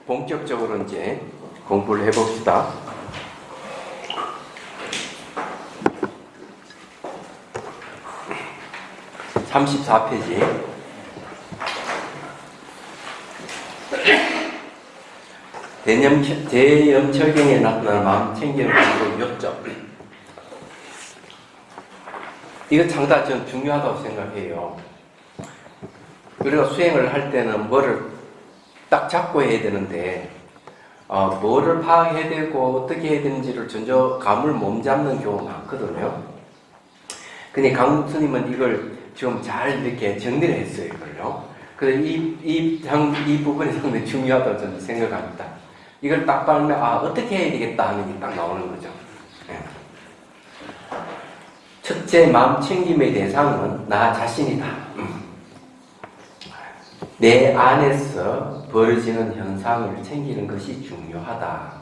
본격적으로 이제 공부를 해봅시다. 34페이지. 대염철경에 나타나는 마음 챙기는 방법 요점. 이거 상당히 저는 중요하다고 생각해요. 우리가 수행을 할 때는 뭐를 딱 잡고 해야 되는데, 뭐를 파악해야 되고 어떻게 해야 되는지를 전혀 감을 못 잡는 경우가 많거든요. 근데 강국 스님은 이걸 지금 잘 이렇게 정리를 했어요, 이걸요. 그래서 이 부분이 상당히 중요하다고 저는 생각합니다. 이걸 딱 봐면, 어떻게 해야 되겠다 하는 게 딱 나오는 거죠. 예. 첫째, 마음 챙김의 대상은 나 자신이다. 내 안에서 벌어지는 현상을 챙기는 것이 중요하다.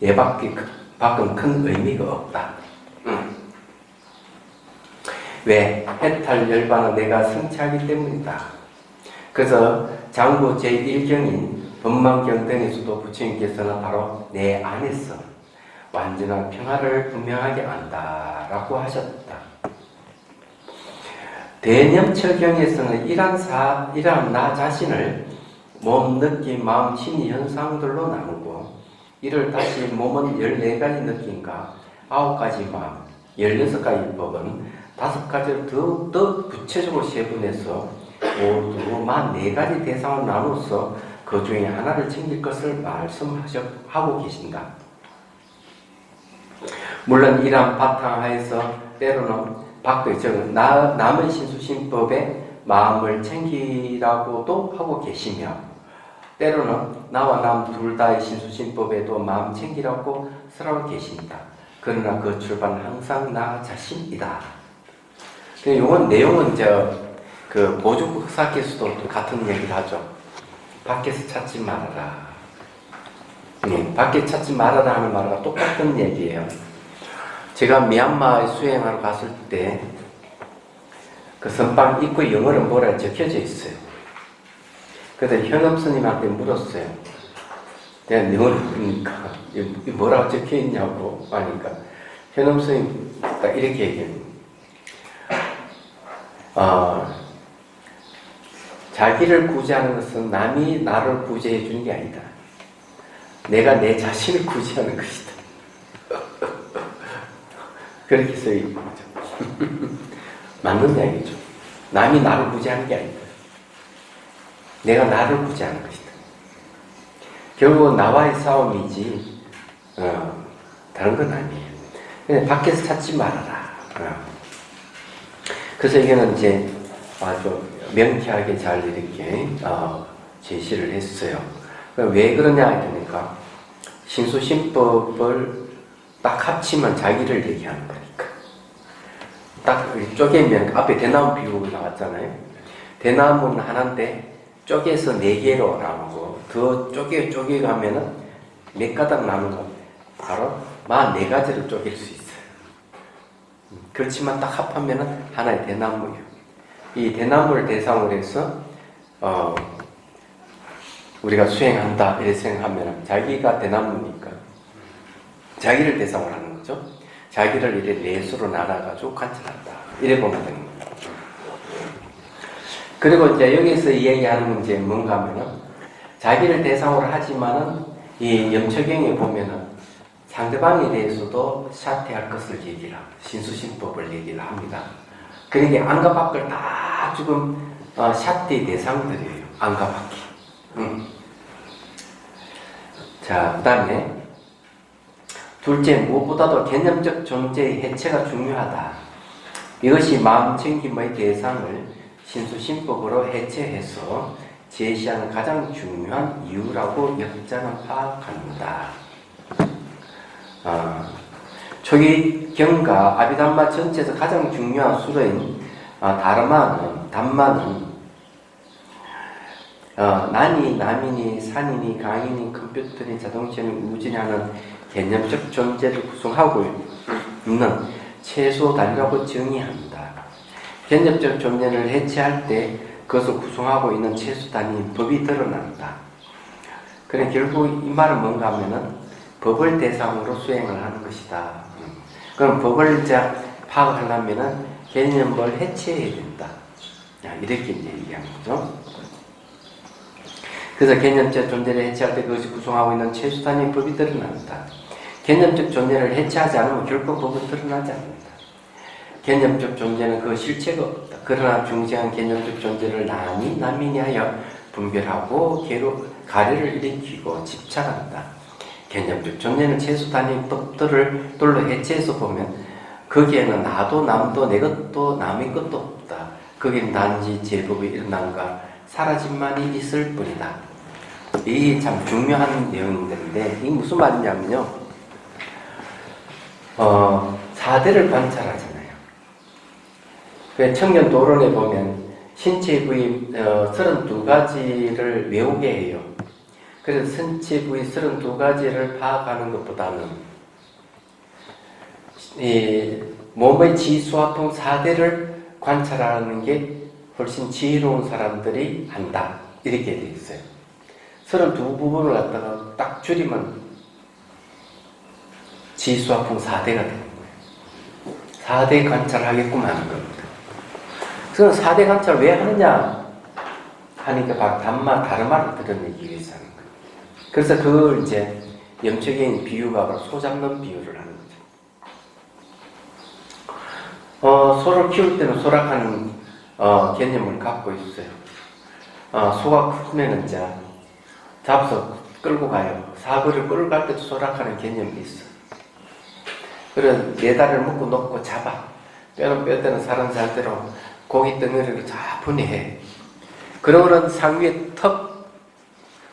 내 밖은 큰 의미가 없다. 왜? 해탈 열반은 내가 성취하기 때문이다. 그래서 장부 제1경인 법망경 등에서도 부처님께서는 바로 내 안에서 완전한 평화를 분명하게 안다라고 하셨다. 대념철경에서는 이러한 나 자신을 몸, 느낌, 마음, 심리 현상들로 나누고, 이를 다시 몸은 14가지 느낌과 9가지 마음, 16가지 법은 5가지를 더 구체적으로 세분해서 모두 44가지 대상을 나눠서 그 중에 하나를 챙길 것을 말씀하고 계신다. 물론 이러한 바탕하에서 때로는 남의 신수심법에 마음을 챙기라고도 하고 계시며, 때로는 나와 남 둘 다의 신수심법에도 마음 챙기라고 쓰라고 계십니다. 그러나 그 출발은 항상 나 자신이다. 이건 내용은 그 보죽사께서도 같은 얘기를 하죠. 밖에서 찾지 말아라. 밖에 찾지 말아라 하는 말과 똑같은 얘기예요. 제가 미얀마에 수행하러 갔을 때 그 선방 입구 영어로 뭐라 적혀져 있어요. 그래서 현업 스님한테 물었어요. 내가 영어를 보니까 뭐라고 적혀 있냐고 하니까 현업 스님 딱 이렇게 얘기해요. 자기를 구제하는 것은 남이 나를 구제해 주는 게 아니다. 내가 내 자신을 구제하는 것이다. 그렇게 써있는 거죠. 맞는 이야기죠. 남이 나를 구제하는 게 아니다. 내가 나를 구제하는 것이다. 결국은 나와의 싸움이지 다른 건 아니에요. 그냥 밖에서 찾지 말아라. 그래서 이거는 이제 아주 명쾌하게 잘 이렇게 제시를 했어요. 왜 그러냐 하니까 신수심법을 딱 합치면 자기를 얘기하는 거니까. 딱 쪼개면 앞에 대나무 비유가 나왔잖아요. 대나무는 하나인데 쪼개서 4개로 나누고 더 쪼개가면은 몇 가닥 나누고 바로 44가지를 쪼갤 수 있어요. 그렇지만 딱 합하면은 하나의 대나무예요. 이 대나무를 대상으로 해서 우리가 수행한다 이렇게 생각하면 자기가 대나무니까 자기를 대상으로 하는 거죠. 자기를 이렇게 내수로 나눠가지고 관찰한다 이래 보면 되는 거예요. 그리고 이제 여기서 이야기하는 건 이제 뭔가 하면은 자기를 대상으로 하지만은 이 염처경에 보면은 상대방에 대해서도 샤퇴할 것을 얘기를 합니다. 신수심법을 얘기를 합니다. 그러니까 안과 밖을 다 지금 샤퇴 대상들이에요. 안과 밖이. 자, 그 다음에 둘째, 무엇보다도 개념적 존재의 해체가 중요하다. 이것이 마음 챙김의 대상을 신수심법으로 해체해서 제시하는 가장 중요한 이유라고 역자는 파악합니다. 초기 경과 아비담마 전체에서 가장 중요한 수로인 담마는 난이, 남이니, 산이니, 강이니, 컴퓨터니, 자동차니, 우주니 하는 개념적 존재를 구성하고 있는 최소 단위라고 정의합니다. 개념적 존재를 해체할 때 그것을 구성하고 있는 최소 단위인 법이 드러난다. 그래 결국 이 말은 뭔가 하면은 법을 대상으로 수행을 하는 것이다. 그럼 법을 이제 파악하려면은 개념을 해체해야 된다. 이렇게 이제 얘기하는 거죠. 그래서 개념적 존재를 해체할 때 그것이 구성하고 있는 최소한의 법이 드러난다. 개념적 존재를 해체하지 않으면 결코 법은 드러나지 않는다. 개념적 존재는 그 실체가 없다. 그러나 중시한 개념적 존재를 남인이 하여 분별하고 가래를 일으키고 집착한다. 개념적 존재는 최소 단위의 법들을 돌로 해체해서 보면 거기에는 나도 남도 내 것도 남의 것도 없다. 거기는 단지 제법이 일어난가 사라짐만이 있을 뿐이다. 이게 참 중요한 내용인데 이게 무슨 말이냐면요. 사대를 관찰하잖아요. 그 청년도론에 보면 신체 부위 32가지를 외우게 해요. 그래서 신체 부위 32가지를 파악하는 것보다는 이 몸의 지수화통 4대를 관찰하는 게 훨씬 지혜로운 사람들이 한다. 이렇게 되어 있어요. 32부분을 갖다가 딱 줄이면 지수화통 4대가 되는 거예요. 4대 관찰하게끔 하는 겁니다. 그래서 4대 관찰을 왜 하느냐 하니까 바로 다르마를 드러내기 위해서 하는 거예요. 그래서 그걸 이제 영적인 비유가 바로 소 잡는 비유를 하는 거죠. 소를 키울 때는 소락하는 개념을 갖고 있어요. 소가 크면은 이제 잡아서 끌고 가요. 사거리를 끌고 갈 때도 소락하는 개념이 있어. 그래서 메달을 묶고 놓고 잡아. 뼈는 뼈대는 살은 살대로 고기 덩어리를 차분히 해. 그러면 상위에 턱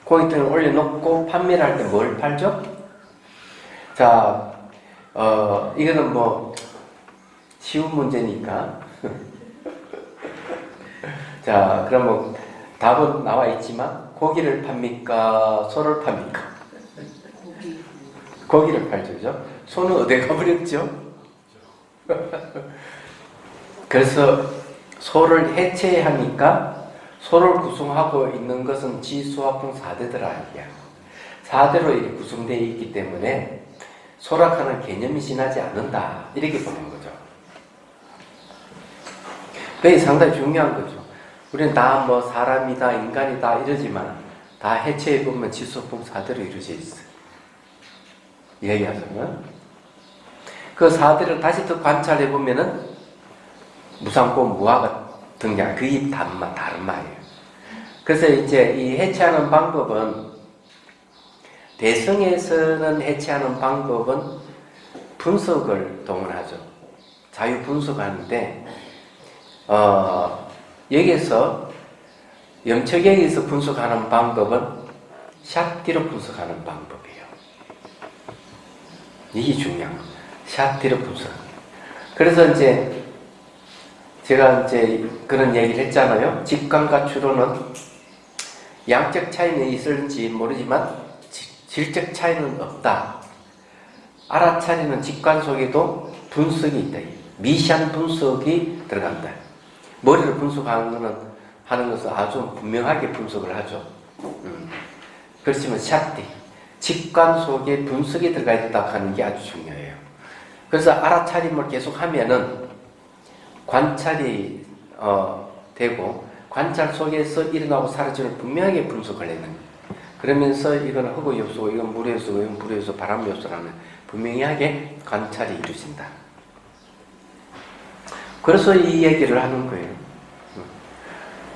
고기 덩어리를 올려놓고 판매를 할 때 뭘 팔죠? 자, 이거는 뭐 쉬운 문제니까. 자, 그러면 답은 나와 있지만 고기를 팝니까? 소를 팝니까? 고기를 팔죠, 그죠? 소는 어디 가버렸죠? 그래서 소를 해체하니까 소를 구성하고 있는 것은 지수화풍 4대더라 이야. 4대로 이렇게 구성되어 있기 때문에 소락하는 개념이 지나지 않는다. 이렇게 보는 거죠. 그게 상당히 중요한 거죠. 우리는 다 뭐 사람이다, 인간이다 이러지만 다 해체해보면 지수화풍 4대로 이루어져 있어요. 얘기하자면 그 4대를 다시 더 관찰해보면은 무상고 무아가 등장, 그게 다른 말이에요. 그래서 이제 이 해체하는 방법은 대성에서는 해체하는 방법은 분석을 동원하죠. 자유 분석하는데 여기서 염척에서 분석하는 방법은 샷뒤로 분석하는 방법이에요. 이게 중요한 거예요. 샷뒤로 분석. 그래서 이제 제가 이제 그런 얘기를 했잖아요. 직관과 추론은 양적 차이는 있을지 모르지만 질적 차이는 없다. 알아차리는 직관 속에도 분석이 있다. 미시한 분석이 들어간다. 머리를 분석하는 것은 아주 분명하게 분석을 하죠. 그렇지만 샷뒤, 직관 속에 분석이 들어가 있다 하는 게 아주 중요해요. 그래서 알아차림을 계속 하면은 관찰이 되고 관찰 속에서 일어나고 사라지는 분명하게 분석을 해는 거예요. 그러면서 이건 흙의 요소고 이건 물의 요소고 이건 불의 요소, 바람의 요소라는 분명하게 관찰이 이루어진다. 그래서 이 얘기를 하는 거예요.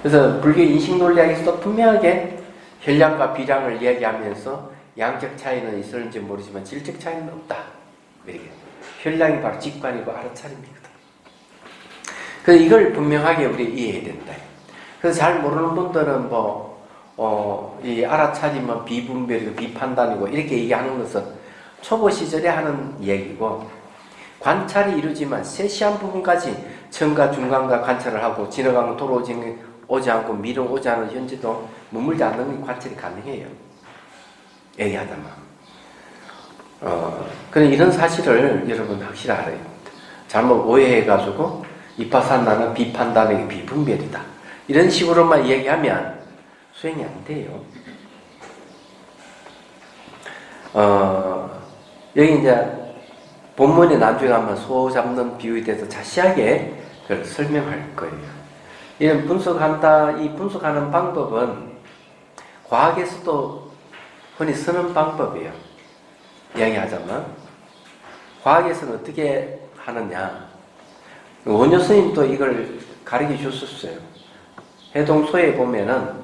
그래서 불교 인식논리학에서도 분명하게 혈량과 비량을 이야기하면서 양적 차이는 있을지 모르지만 질적 차이는 없다. 이렇게. 혈량이 바로 직관이고 알아차림이거든. 그래서 이걸 분명하게 우리 이해해야 된다. 그래서 잘 모르는 분들은 이 알아차림은 비분별이고 비판단이고 이렇게 얘기하는 것은 초보 시절에 하는 얘기고 관찰이 이루어지만 세시한 부분까지 청과 중간과 관찰을 하고 지나가면 돌아오지 않고 미래 오지 않은 현재도 머물지 않는 관찰이 가능해요. 얘기하다만. 그런 이런 사실을 여러분 확실히 알아야 됩니다. 잘못 오해해가지고 이파산나는 비판단에게 비분별이다. 이런 식으로만 얘기하면 수행이 안 돼요. 여기 이제 본문에 나중에 한번 소 잡는 비유에 대해서 자세하게 그걸 설명할 거예요. 이런 이 분석하는 방법은 과학에서도 흔히 쓰는 방법이에요. 이야기하자면 과학에서는 어떻게 하느냐. 원효 스님도 이걸 가르쳐 줬었어요. 해동소에 보면은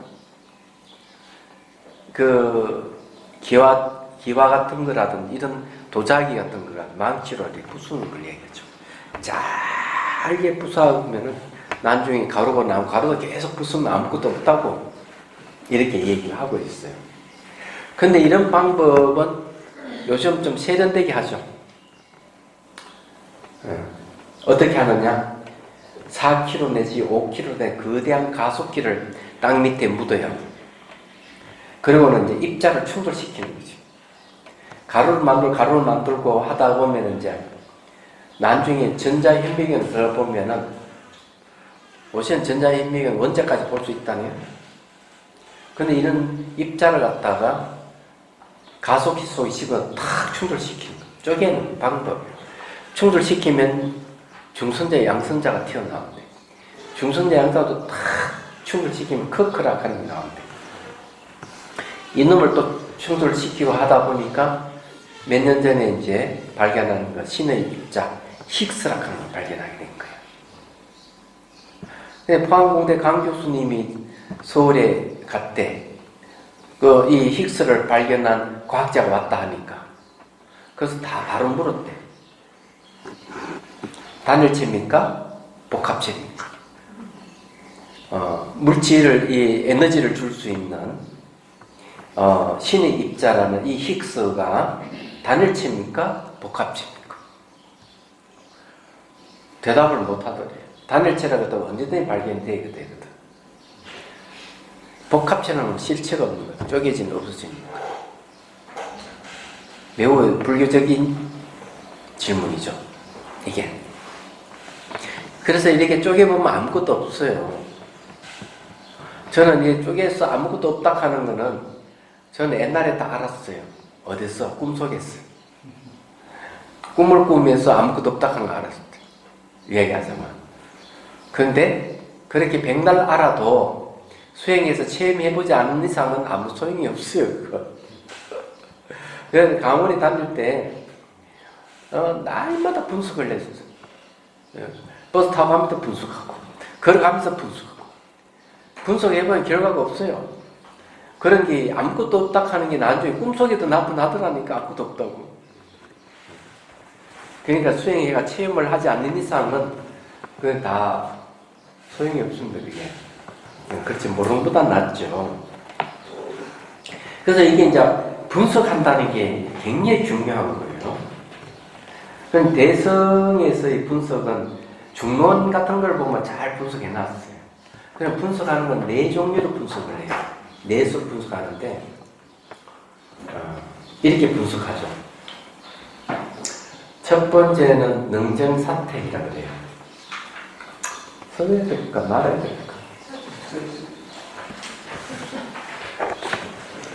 그 기와 같은 거라든지 이런 도자기 같은 거라 망치로 이렇게 부수는 걸 얘기하죠. 잘게 부숴보면은 나중에 가루가 나오고 가루가 계속 부수면 아무것도 없다고 이렇게 얘기를 하고 있어요. 근데 이런 방법은 요즘 좀 세련되게 하죠. 어떻게 하느냐? 4kg 내지 5kg 된 거대한 가속기를 땅 밑에 묻어요. 그리고는 이제 입자를 충돌시키는 거죠. 가루를 만들고 하다 보면 이제 나중에 전자현미경을 들어보면은 오시는 전자현미경 원자까지 볼 수 있다네요. 근데 이런 입자를 갖다가 가속기 속에 집어 탁 충돌시키는 거. 쪼개는 방법이에요. 충돌시키면 중성자, 양성자가 튀어나오는데 중성자, 양성자도 탁 충돌시키면 커크락하는 게 나오는데 이놈을 또 충돌시키고 하다 보니까 몇 년 전에 이제 발견한 거 신의 입자, 힉스라는 걸 발견하게 된 거예요. 근데 포항공대 강 교수님이 서울에 갔대. 이 힉스를 발견한 과학자가 왔다 하니까. 그래서 다 바로 물었대. 단일체입니까? 복합체입니까? 물질을, 이 에너지를 줄 수 있는, 신의 입자라는 이 힉스가 단일체입니까? 복합체입니까? 대답을 못 하더래요. 단일체라고 해도 언제든지 발견되거든. 복합체는 실체가 없는 거죠. 쪼개지면 없어지는 거예요. 매우 불교적인 질문이죠. 이게. 그래서 이렇게 쪼개보면 아무것도 없어요. 저는 이게 쪼개서 아무것도 없다 하는 거는 저는 옛날에 다 알았어요. 어디서? 꿈속에서. 꿈을 꾸면서 아무것도 없다 하는 거 알았어요. 얘기하자면. 그런데 그렇게 백날 알아도 수행해서 체험해보지 않는 이상은 아무 소용이 없어요. 그거. 그래서 강원에 다닐 때 날마다 분석을 했어요. 버스 타고 가면서 분석하고 걸어가면서 분석하고 분석해보면 결과가 없어요. 그런 게 아무것도 없다 하는 게 나중에 꿈속에도 나타나더라니까 아무것도 없다고. 그러니까 수행해가 체험을 하지 않는 이상은 그건 다 소용이 없습니다. 그게. 그렇지 모르는 것보다 낫죠. 그래서 이게 이제 분석한다는 게 굉장히 중요한 거예요. 그럼 대성에서의 분석은 중론 같은 걸 보면 잘 분석해 놨어요. 그냥 분석하는 건 네 종류로 분석을 해요. 넷으로 분석하는데 이렇게 분석하죠. 첫 번째는 능정사택이라고 그래요. 써야 될까 말아야 될까?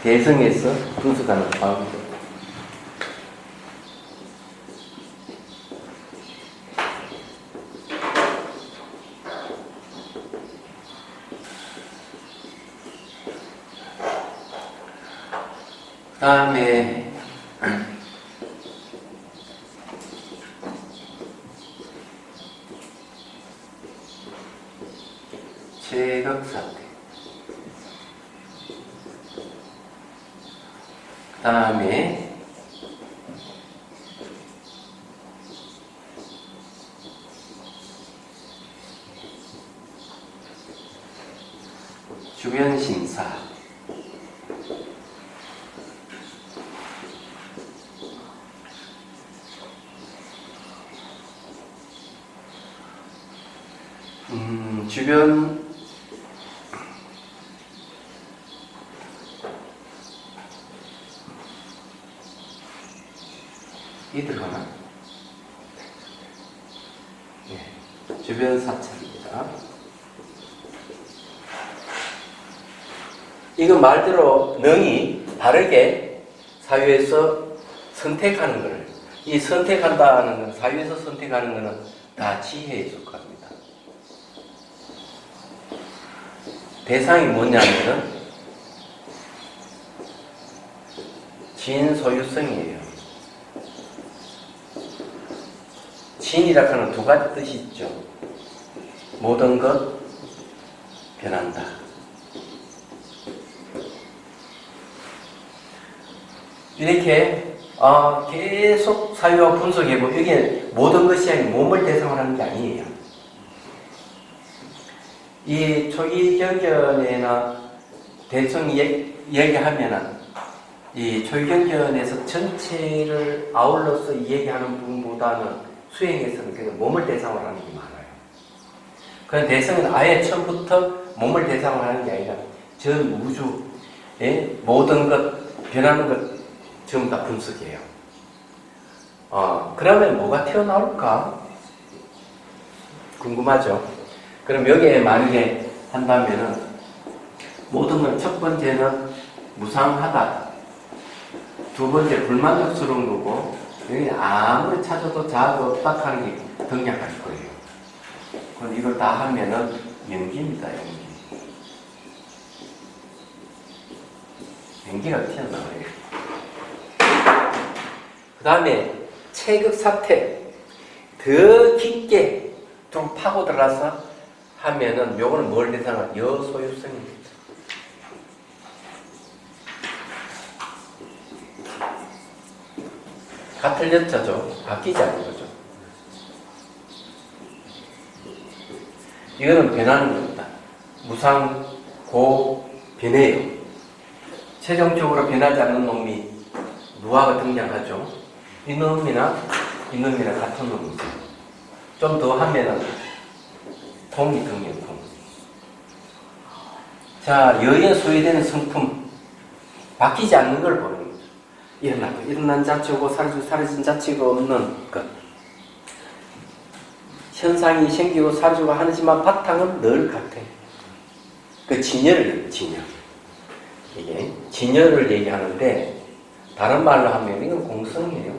대성에서 분석하는 방법. 다음에 제각사택. 다음에 주변신사. 주변 이 들어가나? 네. 주변 사찰입니다. 이건 말대로 능히 바르게 사유에서 선택하는 걸, 이 선택한다는 건, 사유에서 선택하는 것은 다 지혜에 속합니다. 대상이 뭐냐면은 진 소유성이에요. 진이라고 하는 두 가지 뜻이 있죠. 모든 것 변한다. 이렇게 계속 사유와 분석해보면 이게 모든 것이 아니라 몸을 대상으로 하는 게 아니에요. 이 초기경전이나 대충 얘기하면은 이 초기경전에서 전체를 아울러서 얘기하는 부분보다는 수행에서는 그냥 몸을 대상으로 하는 게 많아요. 그런데 대성은 아예 처음부터 몸을 대상으로 하는 게 아니라 전 우주의 모든 것, 변하는 것 전부 다 분석해요. 그러면 뭐가 튀어나올까? 궁금하죠? 그럼 여기에 만약에 한다면은 모든 건 첫 번째는 무상하다. 두 번째 불만족스러운 거고, 여기 아무리 찾아도 자아가 없다 하는 게 등장할 거예요. 그럼 이걸 다 하면은 연기입니다, 연기. 연기가 튀어나와요. 그 다음에 체급 사태. 더 깊게 좀 파고 들어가서 하면은 요거는 뭘 대상한 여소유성입니다. 같은 여자죠. 바뀌지 않는 거죠. 이거는 변하는 겁니다. 무상, 고, 변해요. 최종적으로 변하지 않는 놈이 무아가 등장하죠. 이놈이랑 같은 놈이죠. 좀 더 하면은 공이 등장, 공. 자, 여기에 소유되는 성품, 바뀌지 않는 걸 보는 거죠. 일어난 자체고 사라진 자체가 없는 것. 현상이 생기고 사라지고 하지만 바탕은 늘 같아. 그 진열을, 진열. 이게 진열을 얘기하는데, 다른 말로 하면 이건 공성이에요.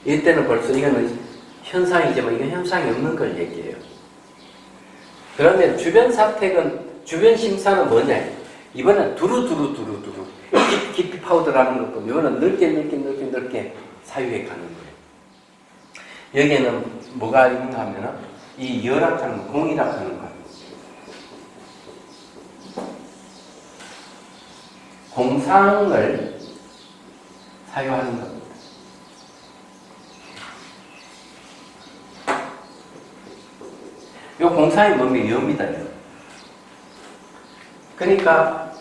이때는 벌써 이거는 현상이지만 이건 현상이 없는 걸 얘기해요. 그러면 주변 사택은, 주변 심사는 뭐냐? 이번엔 두루두루 깊이 파고들어가는 것도 이거는 넓게 사유해 가는 거예요. 여기에는 뭐가 있는가 하면은 이 열악하는 공이라고 하는 거. 공상을 사유하는 겁니다. 이 공상이 뭡니까? 여입니다. 그러니까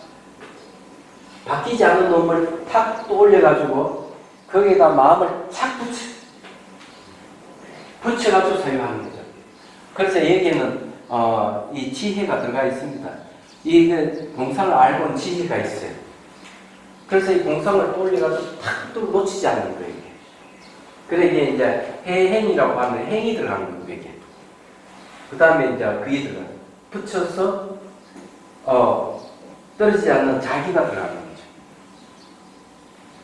바뀌지 않은 놈을 탁 떠올려가지고 거기에다 마음을 착 붙여가지고 사유하는 거죠. 그래서 여기에는 이 지혜가 들어가 있습니다. 이 공상을 알고는 지혜가 있어요. 그래서 이 공상을 떠올려가지고 탁 또 놓치지 않는 거예요. 그래 이게 이제 해행이라고 하는 행이 들어가는 거예요. 이게. 그 다음에 이제 그게 들어가요. 붙여서 떨어지지 않는 자기가 들어가는 거죠.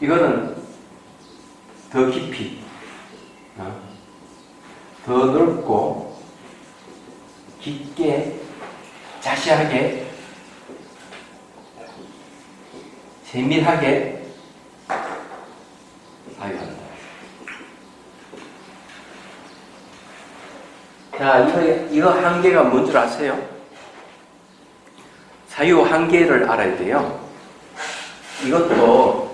이거는 더 깊이, 더 넓고 깊게 자세하게 세밀하게 사유한다. 자, 이거 한계가 뭔 줄 아세요? 사유 한계를 알아야 돼요. 이것도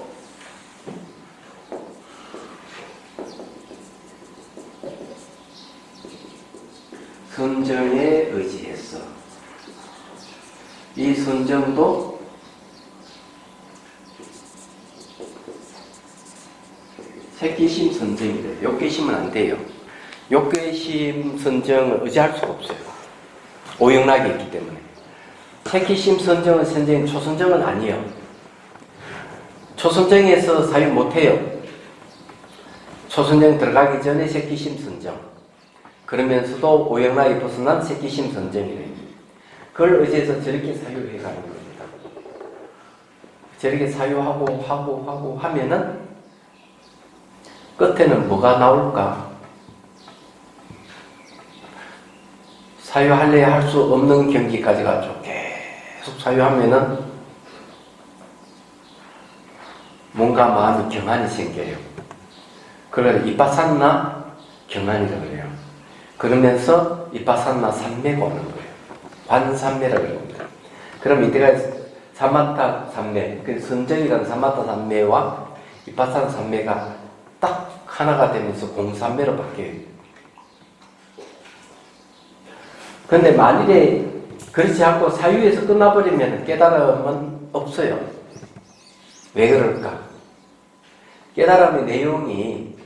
선정에 의지해서 이 선정도 색기심 선정이래요. 욕계심은 안 돼요. 욕계심 선정을 의지할 수가 없어요. 오영락이 있기 때문에. 색기심 선정은 초선정은 아니에요. 초선정에서 사유 못해요. 초선정 들어가기 전에 색기심 선정. 그러면서도 오영락이 벗어난 색기심 선정이래요. 그걸 의지해서 저렇게 사유를 해가는 겁니다. 저렇게 사유하고 하면은 끝에는 뭐가 나올까? 사유할래야 할 수 없는 경기까지 가죠. 계속 사유하면은 뭔가 마음이 경안이 생겨요. 그걸 이빠산나 경안이라고 그래요. 그러면서 이빠산나 삼매가 오는 거예요. 관삼매라고 합니다. 그럼 이때가 사마타 삼매, 그 선정이라는 사마타 삼매와 이빠산 삼매가 딱 하나가 되면서 공삼매로 바뀌어요. 그런데 만일에 그렇지 않고 사유에서 끝나버리면 깨달음은 없어요. 왜 그럴까? 깨달음의 내용이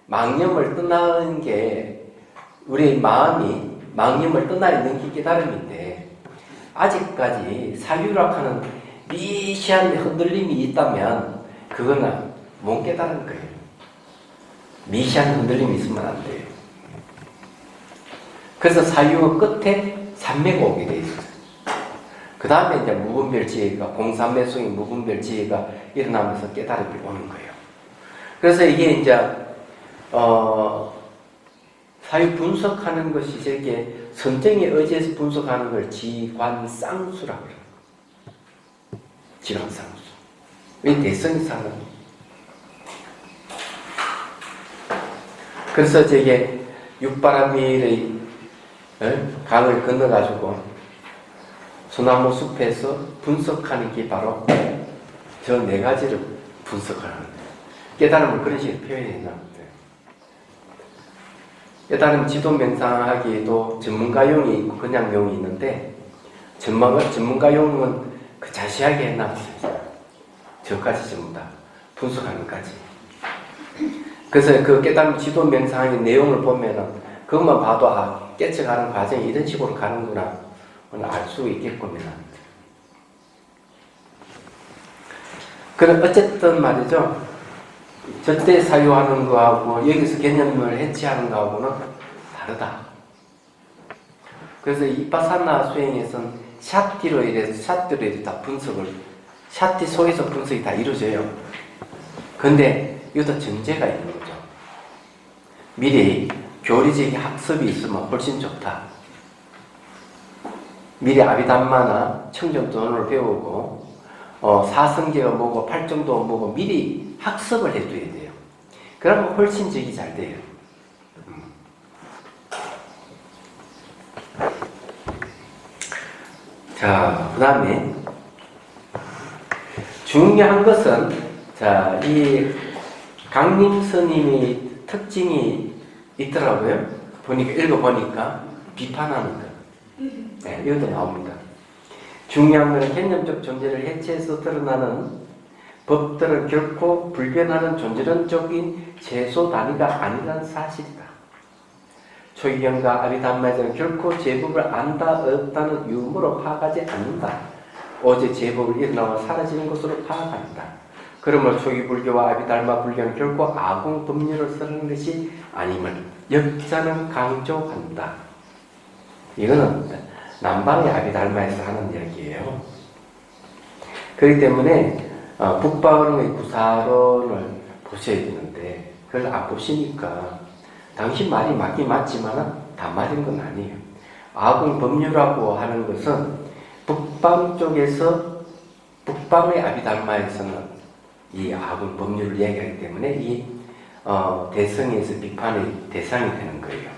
망념을 떠나는 게 우리 마음이 망념을 떠나 있는 게 깨달음인데 아직까지 사유락하는 미시한 흔들림이 있다면 그거는 못 깨달은 거예요. 미시한 흔들림이 있으면 안 돼요. 그래서 사유 끝에 삼매가 오게 돼 있어요. 그 다음에 이제 무분별지혜가 공삼매성의 무분별지혜가 일어나면서 깨달음이 오는 거예요. 그래서 이게 이제 사유 분석하는 것이 저게 선정에 의지해서 분석하는 걸 지관쌍수라고 해요. 지관쌍수. 이 대성이 사는. 그래서 저게 육바라밀의 강을 건너가지고 소나무 숲에서 분석하는 게 바로 저 네 가지를 분석하는 거예요. 깨달음을 그런 식으로 표현해 놨어요. 깨달음 지도 명상하기에도 전문가용이 있고 그냥용이 있는데 전문가용은 그 자세하게 해놨어요. 저까지 전부 다 분석하는 까지. 그래서 그 깨달음 지도 명상의 내용을 보면은 그것만 봐도 깨쳐가는 과정이 이런 식으로 가는구나 알 수 있겠군요. 그럼 어쨌든 말이죠. 저때 사유하는 거하고 여기서 개념을 해치하는 거하고는 다르다. 그래서 이빠사나 수행에서는 샷디로 이래서 다 분석을 샷디 속에서 분석이 다 이루어져요. 근데 이것도 전제가 있는 거죠. 미리 교리적인 학습이 있으면 훨씬 좋다. 미리 아비담마나 청정도원을 배우고 사성제가 뭐고 팔정도 뭐고 미리 학습을 해줘야 돼요. 그러면 훨씬 적이 잘 돼요. 자, 그 다음에 중요한 것은 이 강림 스님의 특징이 있더라고요. 읽어보니까 비판하는 것. 네, 이것도 나옵니다. 중요한 것은 개념적 존재를 해체해서 드러나는 법들은 결코 불변하는 존재론적인 제소 단위가 아니라는 사실이다. 초기경과 아비담마에서는 결코 제법을 안다 없다는 유무로 파악하지 않는다. 오직 제법을 일어나와 사라지는 것으로 파악한다. 그러므로 초기 불교와 아비달마 불교는 결코 아공 법률을 쓰는 것이 아님을 역자는 강조한다. 이거는 남방의 아비달마에서 하는 이야기예요. 그렇기 때문에 북방의 구사론을 보셔야 되는데 그걸 안 보시니까 당신 말이 맞긴 맞지만 다 맞은 건 아니에요. 아공 법률이라고 하는 것은 북방 쪽에서 북방의 아비달마에서는 이 아공 법률을 이야기하기 때문에 이 대성에서 비판의 대상이 되는 거예요.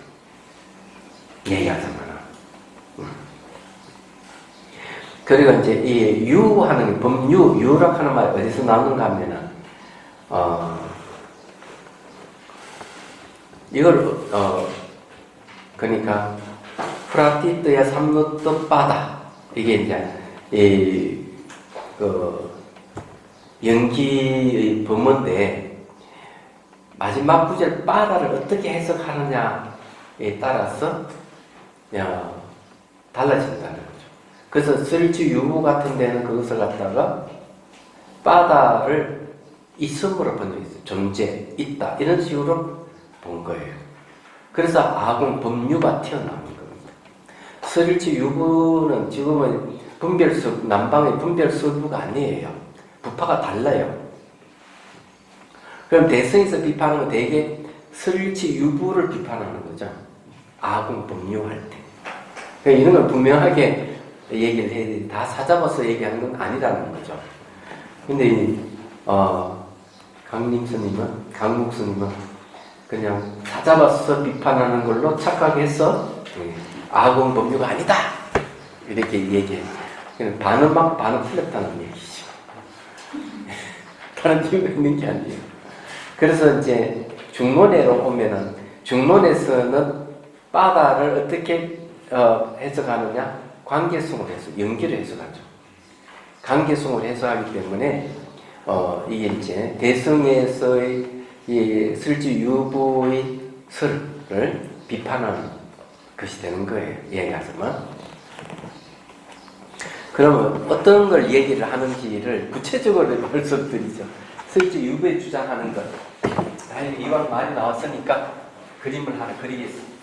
얘기하자면. 그리고 이제 이 유하는 법유, 유락하는 말 어디서 나오는가 하면은 이걸 그러니까 프라티트야 삼루트 바다 이게 이제 연기의 범어인데 마지막 구절 바다를 어떻게 해석하느냐에 따라서 달라진다는 거죠. 그래서 설치 유무 같은 데는 그것을 갖다가 바다를 있음으로 본 적이 있어요. 존재, 있다 이런 식으로 본 거예요. 그래서 아공 법유가 튀어나온 겁니다. 설치 유무는 지금은 남방의 분별설부가 아니에요. 부파가 달라요. 그럼 대승에서 비판하는 건 대개 설치 유부를 비판하는 거죠. 아궁 법요할 때. 그러니까 이런 걸 분명하게 얘기를 해야 돼. 다 사잡아서 얘기하는 건 아니라는 거죠. 근데 강림 스님은, 강목 스님은 그냥 사잡아서 비판하는 걸로 착각해서 아궁 법요가 아니다 이렇게 얘기해요. 반은 막 반은 틀렸다는 얘기죠. 다른 이유가 있는 게 아니에요. 그래서 이제 중론회로 오면은, 중론에서는 바다를 어떻게 해석하느냐? 관계성으로 해석, 연결을 해석하죠. 관계성으로 해석하기 때문에 이게 이제 대승에서의 이 설지 유보의 설을 비판하는 것이 되는 거예요. 얘기하자면. 그러면 어떤 걸 얘기를 하는지를 구체적으로 말씀드리죠. 설지 유보에 주장하는 것. 이왕 말이 나왔으니까 그림을 하나 그리겠습니다.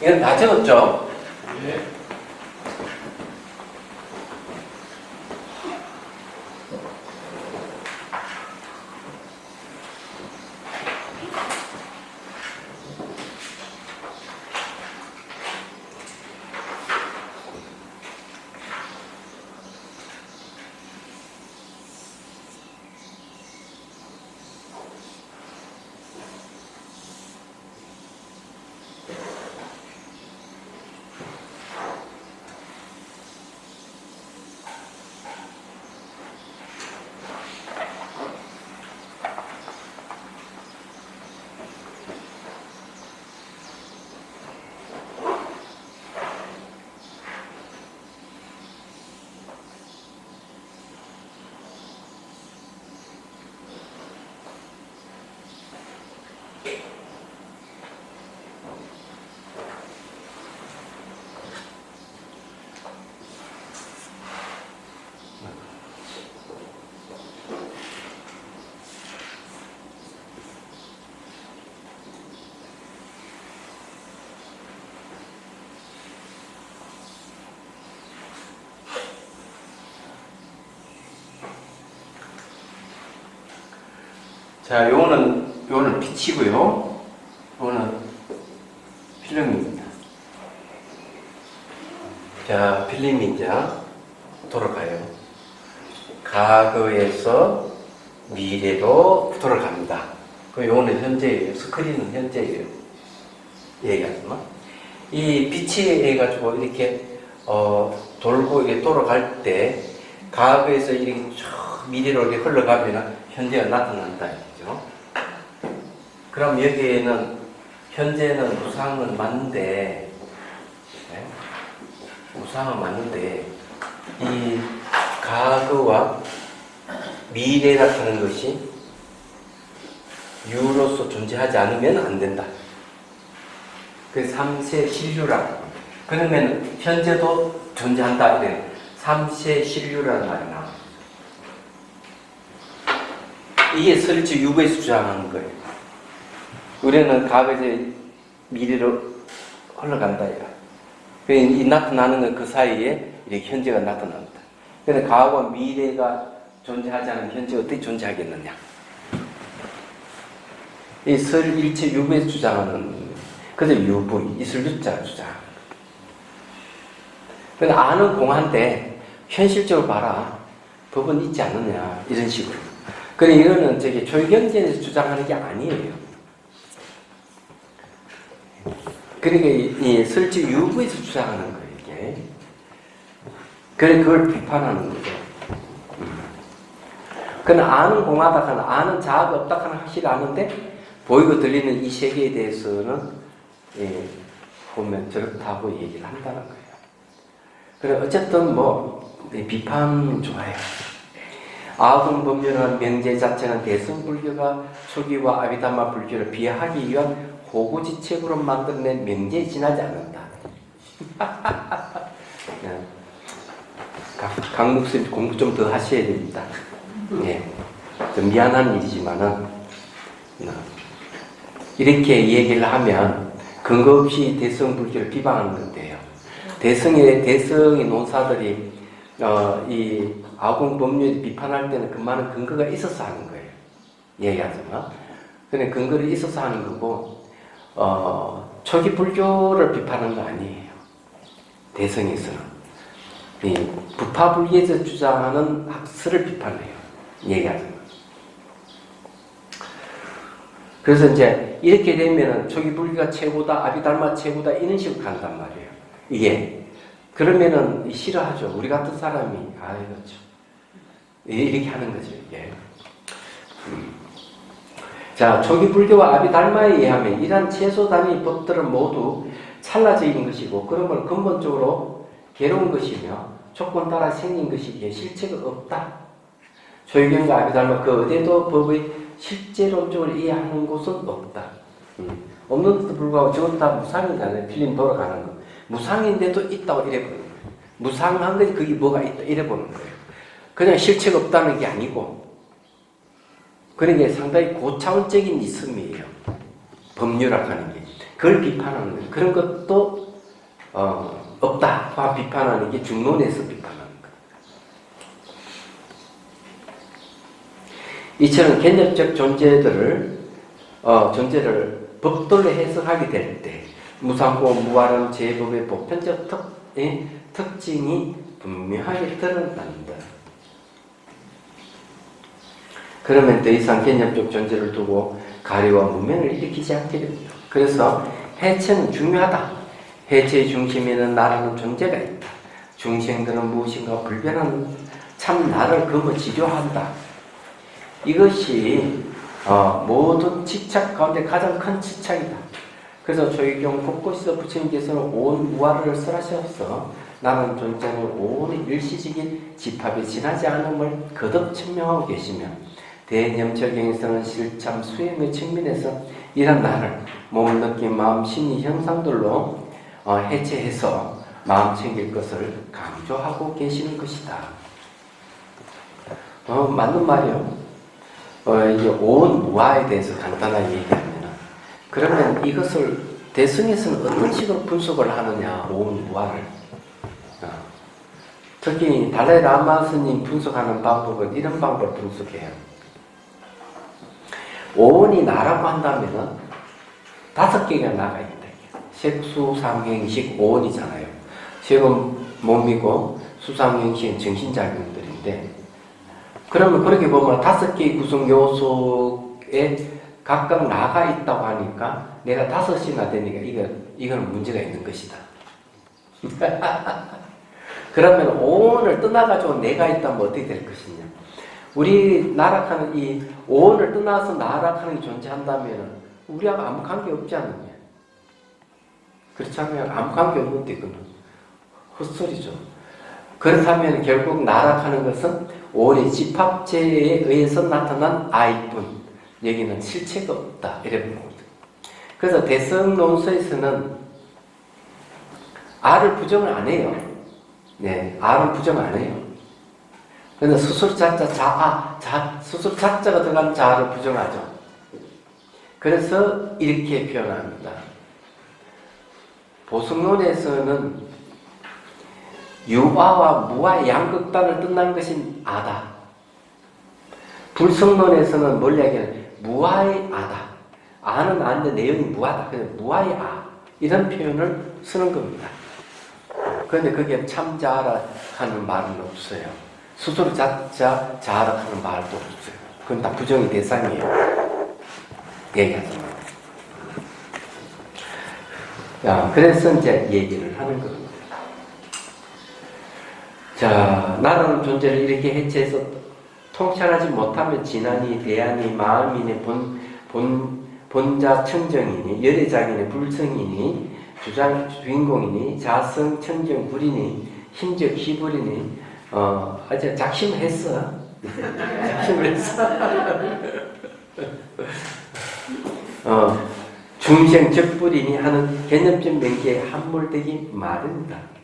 이건 다 적었죠? 네. 자, 요거는 빛이고요. 요거는 필름입니다. 자, 필름이 이제 돌아가요. 과거에서 미래로 돌아갑니다. 요거는 현재예요. 스크린은 현재예요. 얘기하지만. 이 빛이 해가지고 이렇게, 돌고 이렇게 돌아갈 때, 과거에서 이렇게 쭉 미래로 이렇게 흘러가면 현재가 나타난다. 그럼 여기에는 현재는 우상은 맞는데, 네? 우상은 맞는데 이 과거와 미래라 하는 것이 유로서 존재하지 않으면 안 된다. 그 삼세 신류라. 그러면 현재도 존재한다. 이래. 삼세 신류라는 말이 나와. 이게 설치 유보에서 주장하는 거예요. 우리는 과거에서 미래로 흘러간다. 이 나타나는 건 그 사이에 이렇게 현재가 나타납니다. 그런데 과거와 미래가 존재하지 않은 현재가 어떻게 존재하겠느냐. 이 설일체 유보에서 주장하는, 그래서 유보, 이슬 유자가 주장하는 거예요. 그런데 아는 공한데 현실적으로 봐라. 법은 있지 않느냐. 이런 식으로. 그래, 이거는 조경전에서 주장하는 게 아니에요. 그러니까 이 설치 유부에서 주장하는 거예요, 이게. 그래, 그걸 비판하는 거죠. 그는 아는 공하다 하나, 아는 자아가 없다 하나 확실히 아는데, 보이고 들리는 이 세계에 대해서는, 보면 저렇다고 얘기를 한다는 거예요. 그래, 어쨌든 비판 좋아요. 아궁법요라는 명제 자체는 대승불교가 초기와 아비담마 불교를 비하하기 위한 호구지책으로 만들어낸 명제에 지나지 않는다. 강목스님 공부 좀 더 하셔야 됩니다. 예. 좀 미안한 일이지만은, 이렇게 얘기를 하면 근거 없이 대승불교를 비방하는 건데요. 대성의 논사들이 이 아공 법률 비판할 때는 그 많은 근거가 있어서 하는 거예요. 얘기하자면. 그래 근거를 있어서 하는 거고 초기 불교를 비판하는 거 아니에요. 대성에서는 이 부파불계에서 주장하는 학설을 비판해요. 얘기하자면. 그래서 이제 이렇게 되면은 초기 불교가 최고다, 아비달마 최고다 이런 식으로 간단 말이에요. 이게 그러면은 싫어하죠. 우리 같은 사람이 이거죠. 이렇게 하는 거죠. 이게. 자, 초기 불교와 아비달마에 의하면 이러한 최소 단위 법들은 모두 찰나적인 것이고 그런 걸 근본적으로 괴로운 것이며 조건 따라 생긴 것이기에 실체가 없다. 초기경과 아비달마 그 어디에도 법의 실제론적으로 이해하는 곳은 없다. 없는데도 불구하고 저건 다 무상이잖아요. 필름 돌아가는 거. 무상인데도 있다고 이래보는 거예요. 무상한 것이 그게 뭐가 있다 이래보는 거예요. 그냥 실체가 없다는 게 아니고 그런 게 상당히 고차원적인 있음이에요. 법률학 하는 게. 그걸 비판하는 거예요. 그런 것도 없다. 비판하는 게 중론에서 비판하는 거예요. 이처럼 개념적 존재를 법들로 해석하게 될 때 무상고 무아는 제법의 보편적 특징이 분명하게 드러난다. 그러면 더 이상 개념적 존재를 두고 가리와 무명을 일으키지 않게 됩니다. 그래서 해체는 중요하다. 해체의 중심에는 나라는 존재가 있다. 중생들은 무엇인가 불변한 참 나를 거머쥐려한다. 이것이 모든 집착 가운데 가장 큰 집착이다. 그래서 초기경 곳곳에서 부처님께서는 온 무아를 설하셔서 나는 존재는 온 일시적인 집합에 지나지 않음을 거듭 증명하고 계시며 대념철경에서는 실참 수행의 측면에서 이런 나를 몸, 느낌, 마음, 심리 현상들로 해체해서 마음 챙길 것을 강조하고 계시는 것이다. 맞는 말이요. 이게 온 무아에 대해서 간단하게 얘기하면 그러면 이것을 대승에서는 어떤 식으로 분석을 하느냐, 온 무아를. 특히 달라이 라마 스님 분석하는 방법은 이런 방법을 분석해요. 오온이 나라고 한다면 5개가 나가 있다. 색수상행식 오온이잖아요. 색은 몸이고 수상행식은 정신작용들인데 그러면 그렇게 보면 5개의 구성 요소에 각각 나가 있다고 하니까 내가 5이나 되니까 이건 문제가 있는 것이다. 그러면 오온을 떠나가지고 내가 있다면 어떻게 될 것이냐. 우리 나락하는 이 오온을 떠나서 나락하는 게 존재한다면 우리하고 아무 관계 없지 않느냐. 그렇잖아요. 아무 관계 없는데 이거는 헛소리죠. 그렇다면 결국 나락하는 것은 오온의 집합체에 의해서 나타난 아이뿐 여기는 실체가 없다. 이래 보는 거죠. 그래서 대성론서에서는 R을 부정을 안 해요. 네, R은 부정 안 해요. 그런데 스스로 스스로 자자가 들어간 자를 부정하죠. 그래서 이렇게 표현합니다. 보성론에서는 유아와 무아의 양극단을 뜻하는 것이 아다. 불성론에서는 뭘 얘기하냐면 무아의 아다. 아는 아는데 내용이 무아다. 그래서 무아의 아. 이런 표현을 쓰는 겁니다. 그런데 그게 참자라 하는 말은 없어요. 스스로 자라 하는 말도 없어요. 그건 다 부정의 대상이에요. 얘기하자면. 자, 그래서 이제 얘기를 하는 겁니다. 자, 나라는 존재를 이렇게 해체해서 통찰하지 못하면 진한이, 대한이, 마음이니, 본자 청정이니, 열애장이니, 불성이니, 주인공이니, 자성, 청정, 불이니, 힘적, 희불이니, 아주 작심을 했어. 작심을 했어. 중생, 적불이니 하는 개념적 명기에 함몰되기 마련이다.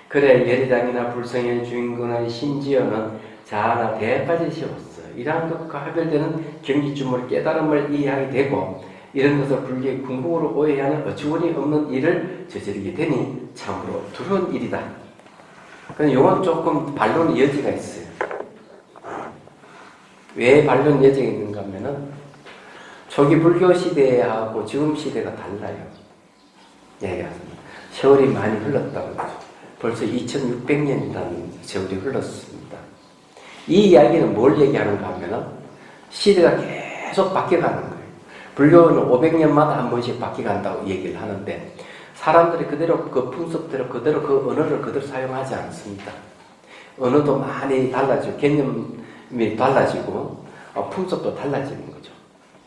그래, 열애장이나 불성의 주인공의 심지어는 자아나 대까지 세웠어. 이러한 것과 하별되는 경지주물 깨달음을 이해하게 되고 이런 것을 불교의 궁극으로 오해하는 어처구니 없는 일을 저지르게 되니 참으로 두려운 일이다. 그런데 요건 조금 반론 여지가 있어요. 왜 반론 여지가 있는가 하면은 초기 불교 시대하고 지금 시대가 달라요. 얘기하습니다. 세월이 많이 흘렀다고 그러죠. 벌써 2600년이라는 세월이 흘렀습니다. 이 이야기는 뭘 얘기하는가 하면은 시대가 계속 바뀌어가는 거예요. 불교는 500년마다 한 번씩 바뀌어간다고 얘기를 하는데 사람들이 그대로 그 풍습대로 그대로 그 언어를 그대로 사용하지 않습니다. 언어도 많이 달라지고 개념이 달라지고 풍습도 달라지는 거죠.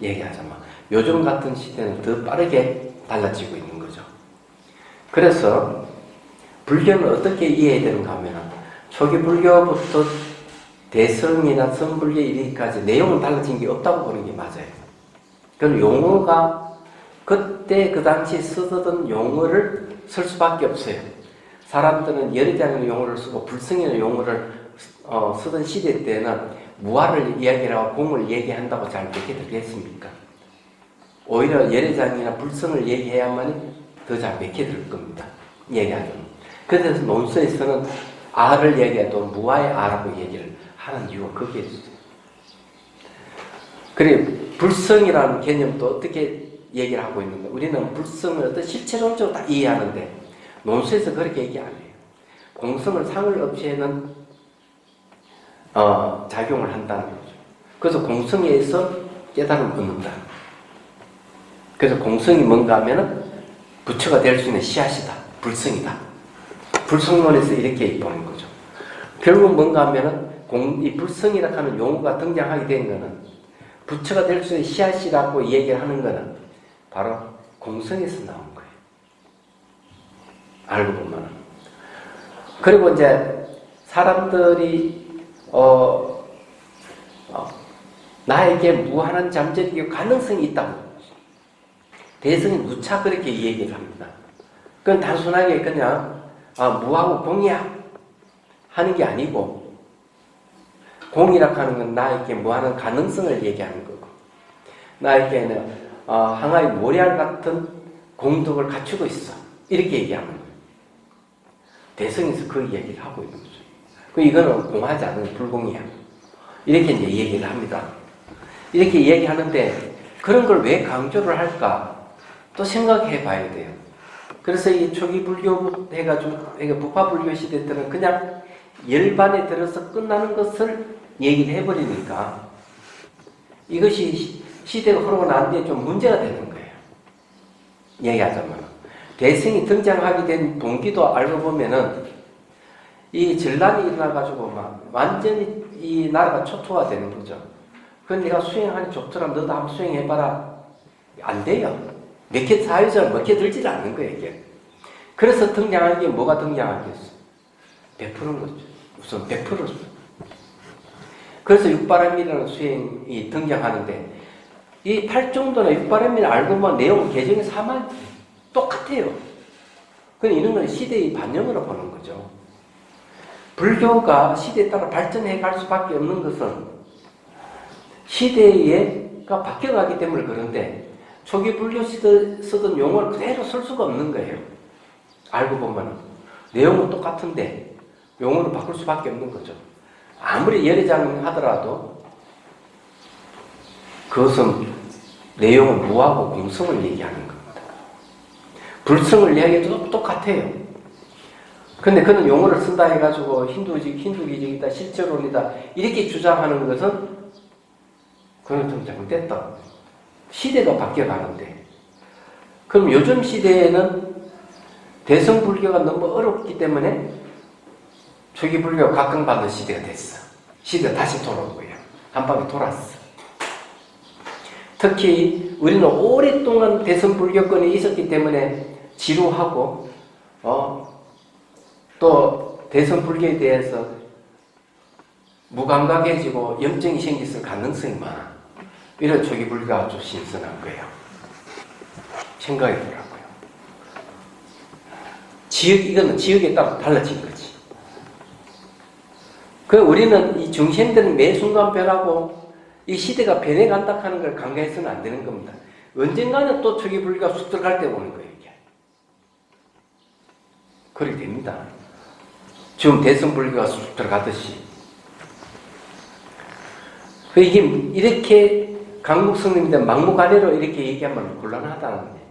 얘기하자면 요즘 같은 시대는 더 빠르게 달라지고 있는 거죠. 그래서 불교는 어떻게 이해해야 되는가 하면 초기 불교부터 대성이나 성불교 이르기까지 내용은 달라진 게 없다고 보는 게 맞아요. 그건 용어가 그때 그 당시 쓰던 용어를 쓸 수밖에 없어요. 사람들은 열애장이라는 용어를 쓰고 불성이라는 용어를 쓰던 시대 때는 무아를 이야기하고 공을 얘기한다고 잘 먹게 들겠습니까? 오히려 열애장이나 불성을 얘기해야만 더 잘 먹게 들 겁니다. 얘기하면. 그래서 논서에서는 아를 얘기해도 무아의 아라고 얘기를 하는 이유가 거기에 있어요. 그리고 불성이라는 개념도 어떻게 얘기를 하고 있는가? 우리는 불성을 어떤 실체론적으로 다 이해하는데 논술에서 그렇게 얘기 안 해요. 공성을 상을 없이는 작용을 한다는 거죠. 그래서 공성에 의해서 깨달음을 얻는다. 그래서 공성이 뭔가 하면은 부처가 될 수 있는 씨앗이다. 불성이다. 불성론에서 이렇게 보는 거죠. 결국 뭔가 하면은 이 불성이라고 하는 용어가 등장하게 된 거는 부처가 될 수 있는 씨앗이라고 얘기를 하는 거는 바로 공성에서 나온 거예요. 알고 보면. 그리고 이제 사람들이 나에게 무한한 잠재력의 가능성이 있다고 대성이 누차 그렇게 얘기를 합니다. 그건 단순하게 그냥 무하고 공이야 하는 게 아니고 공이라고 하는 건 나에게 무한한 가능성을 얘기하는 거고 나에게는 항아리 모래알 같은 공덕을 갖추고 있어. 이렇게 얘기하는 거예요. 대성에서 그 얘기를 하고 있는 거죠. 이거는 공하지 않은 불공이야. 이렇게 이제 얘기를 합니다. 이렇게 얘기하는데 그런 걸 왜 강조를 할까? 또 생각해 봐야 돼요. 그래서 이 초기 불교 해가지고 북파 불교 시대 때는 그냥 열반에 들어서 끝나는 것을 얘기를 해버리니까 이것이 시대가 흐르고 난 뒤에 좀 문제가 되는 거예요. 얘기하자면 대승이 등장하게 된 동기도 알고 보면은 이 전란이 일어나가지고 막 완전히 이 나라가 초토화되는 거죠. 그건 내가 수행하니 좋더라. 너도 한번 수행해봐라. 안 돼요. 몇개 사회적으로 몇개 들질 않는 거예요, 이게. 그래서 등장하는 게 뭐가 등장하겠어? 베푸는 거죠. 우선 베풀어. 그래서 육바람이라는 수행이 등장하는데 이 팔정도나 육바람이를 알고 보면 내용 개정이 사만 똑같아요. 그럼 이런 건 시대의 반영으로 보는 거죠. 불교가 시대에 따라 발전해 갈 수밖에 없는 것은 시대가 바뀌어가기 때문에 그런데 초기 불교 시대 쓰던 용어를 그대로 쓸 수가 없는 거예요. 알고 보면 내용은 똑같은데 용어를 바꿀 수밖에 없는 거죠. 아무리 열애장 하더라도 그것은 내용은 무하고 공성을 얘기하는 겁니다. 불성을 이야기해도 똑같아요. 근데 그는 용어를 쓴다 해가지고 힌두기적이다, 실제론이다 이렇게 주장하는 것은 그건 좀 잘못됐다. 시대가 바뀌어가는데 그럼 요즘 시대에는 대성불교가 너무 어렵기 때문에 초기 불교가 각광받는 시대가 됐어. 시대가 다시 돌아온 거예요. 한 바퀴 돌았어. 특히 우리는 오랫동안 대성불교권이 있었기 때문에 지루하고 또 대성불교에 대해서 무감각해지고 염증이 생겼을 가능성이 많아. 이런 초기 불교가 아주 신선한 거예요. 생각이 더라고요. 이거는 지역에 따라 달라진 거지. 우리는 이 중생들은 매 순간 변하고 이 시대가 변해간다 하는 걸 간과해서는 안 되는 겁니다. 언젠가는 또 초기 불교가 쑥 들어갈 때 오는 거예요, 이게. 그렇게 됩니다. 지금 대승불교가 쑥 들어가듯이. 이게 이렇게 강북성님들 막무가내로 이렇게 얘기하면 곤란하다는 얘기예요.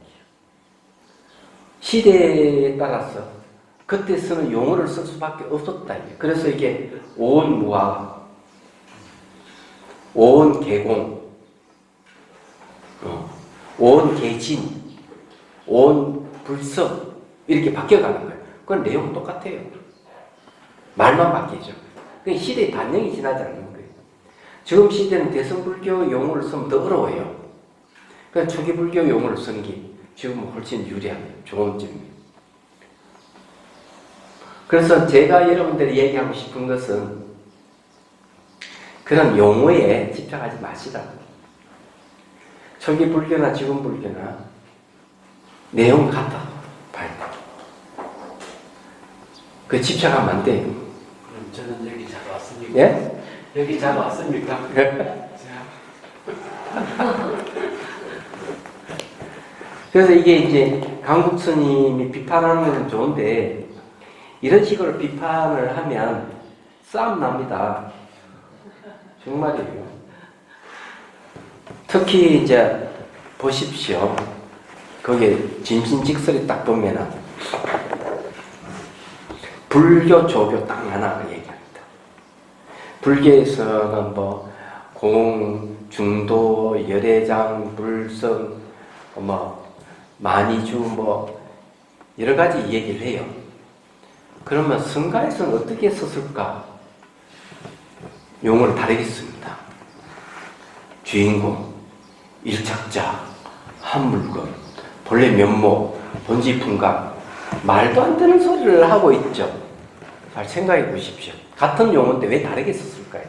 시대에 따라서 그때 쓰는 용어를 쓸 수밖에 없었다. 그래서 이게 오온무화, 오온개공, 오온개진, 오온불성 이렇게 바뀌어가는 거예요. 그건 내용은 똑같아요. 말만 바뀌죠. 그게 시대의 반영이 지나지 않는 거예요. 지금 시대는 대승불교 용어를 쓰면 더 어려워요. 그러니까 초기불교 용어를 쓰는 게 지금은 훨씬 유리합니다. 좋은 점입니다. 그래서 제가 여러분들이 얘기하고 싶은 것은 그런 용어에 집착하지 마시라고. 초기불교나 지금불교나 내용 같아 봐야 돼. 그 집착하면 안 돼요. 그럼 저는 여기 잘 왔습니까? 예? 여기 잘 왔습니까? 그래서 이게 이제 강국 스님이 비판하는 건 좋은데 이런 식으로 비판을 하면 싸움 납니다. 정말이에요. 특히 이제 보십시오. 거기에 진신직설이 딱 보면은 불교, 조교 딱 하나 얘기합니다. 불교에서는 뭐 공, 중도, 열애장, 불성, 뭐 만이주 뭐 여러 가지 얘기를 해요. 그러면 성가에서는 어떻게 썼을까? 용어를 다르게 씁니다. 주인공, 일착자, 한 물건, 본래 면목, 본지품각 말도 안 되는 소리를 하고 있죠. 잘 생각해 보십시오. 같은 용어인데 왜 다르게 썼을까요?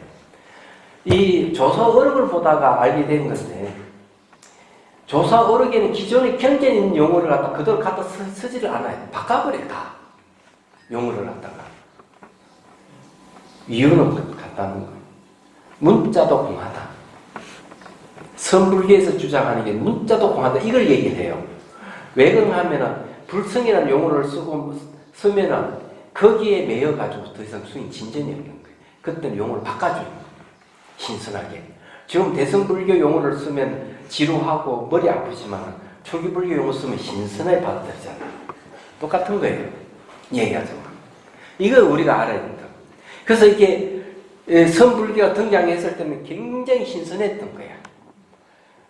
이 조사 어록을 보다가 알게 된 건데 조사 어록에는 기존에 견져 있는 용어를 갖다 그대로 갖다 쓰지를 않아요. 바꿔버려요. 다. 용어를 갖다가. 이유는 같다는 거예요. 문자도 공하다. 선불교에서 주장하는 게 문자도 공하다. 이걸 얘기를 해요. 왜 그러냐면은 불성이라는 용어를 쓰면은 거기에 매여가지고 더 이상 수행 진전이 없는 거예요. 그때는 용어를 바꿔줘요. 신선하게. 지금 대승불교 용어를 쓰면 지루하고 머리 아프지만 초기불교 용어 쓰면 신선하게 받아들이잖아요. 똑같은 거예요. 얘기하죠. 이걸 우리가 알아야 된다. 그래서 이게 선불교가 등장했을 때는 굉장히 신선했던 거야.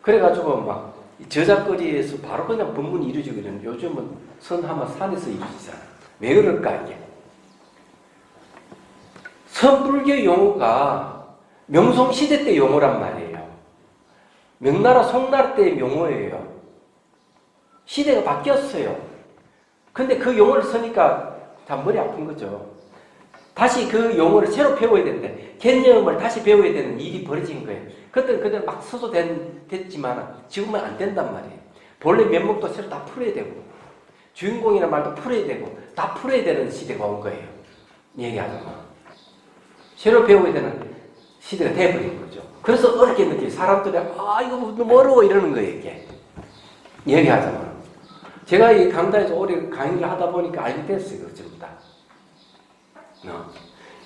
그래가지고 막 저작거리에서 바로 그냥 법문이 이루어지고 이러는 요즘은 선하면 산에서 이루어지잖아. 왜 그럴까 이게? 선불교 용어가 명송시대 때 용어란 말이에요. 명나라 송나라 때의 용어예요. 시대가 바뀌었어요. 근데 그 용어를 쓰니까 다 머리 아픈 거죠. 다시 그 용어를 새로 배워야 되는데 개념을 다시 배워야 되는 일이 벌어진 거예요. 그때는 그대로 막 써도 됐지만 지금은 안 된단 말이에요. 본래 면목도 새로 다 풀어야 되고 주인공이라는 말도 풀어야 되고 다 풀어야 되는 시대가 온 거예요. 얘기하자면 새로 배워야 되는 시대가 돼버린 거죠. 그래서 어렵게 느껴요. 사람들이 이거 너무 어려워 이러는 거예요. 이게 얘기하자면 제가 이 강단에서 오래 강의를 하다 보니까 알게 됐어요. 그 전부 다.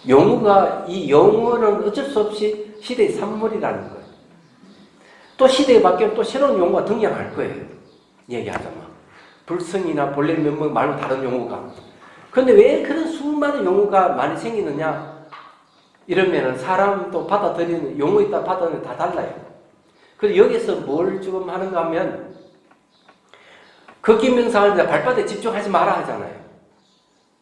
용어가 이 용어는 어쩔 수 없이 시대의 산물이라는 거예요. 또 시대가 바뀌면 또 새로운 용어가 등장할 거예요. 얘기하자면 불성이나 본래 면목 말로 다른 용어가. 그런데 왜 그런 수많은 용어가 많이 생기느냐? 이러면은 사람도 받아들이는 용어에 따라 받아들이는 다 달라요. 그래서 여기서 뭘 지금 하는가 하면 극기명상을 발바닥에 집중하지 마라 하잖아요.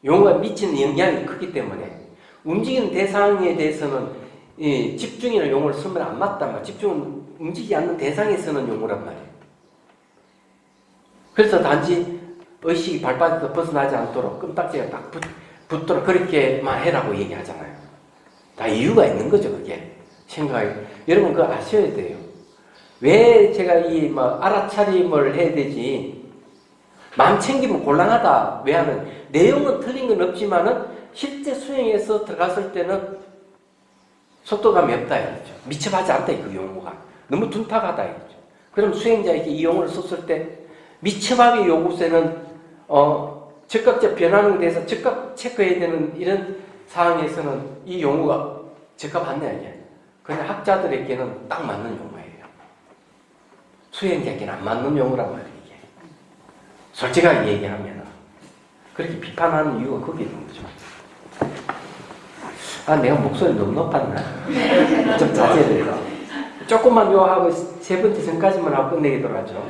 용어가 미치는 영향이 크기 때문에 움직이는 대상에 대해서는 집중이나 용어를 쓰면 안 맞단 말이에요. 집중은 움직이지 않는 대상에 쓰는 용어란 말이에요. 그래서 단지 의식이 발바닥에서 벗어나지 않도록 끔딱지가 딱 붙도록 그렇게만 해라고 얘기하잖아요. 다 이유가 있는 거죠, 그게. 생각이. 여러분, 그거 아셔야 돼요. 왜 제가 알아차림을 해야 되지? 마음 챙기면 곤란하다. 왜 하면 내용은 틀린 건 없지만은 실제 수행에서 들어갔을 때는 속도감이 없다 이거죠. 미첩하지 않다 그 용어가. 너무 둔탁하다 이거죠. 그럼 수행자에게 이 용어를 썼을 때 미첩하게 요구세는 즉각적 변환에 대해서 즉각 체크해야 되는 이런 상황에서는 이 용어가 적합하냐 이게. 그냥 학자들에게는 딱 맞는 용어예요. 수행자에게는 안 맞는 용어란 말이에요. 이게. 솔직하게 얘기하면 그렇게 비판하는 이유가 거기에 있는 거죠. 아, 내가 목소리 너무 높았나? 좀 자제를. 조금만 요 하고 세 번째 전까지만 하고 끝내기로 하죠.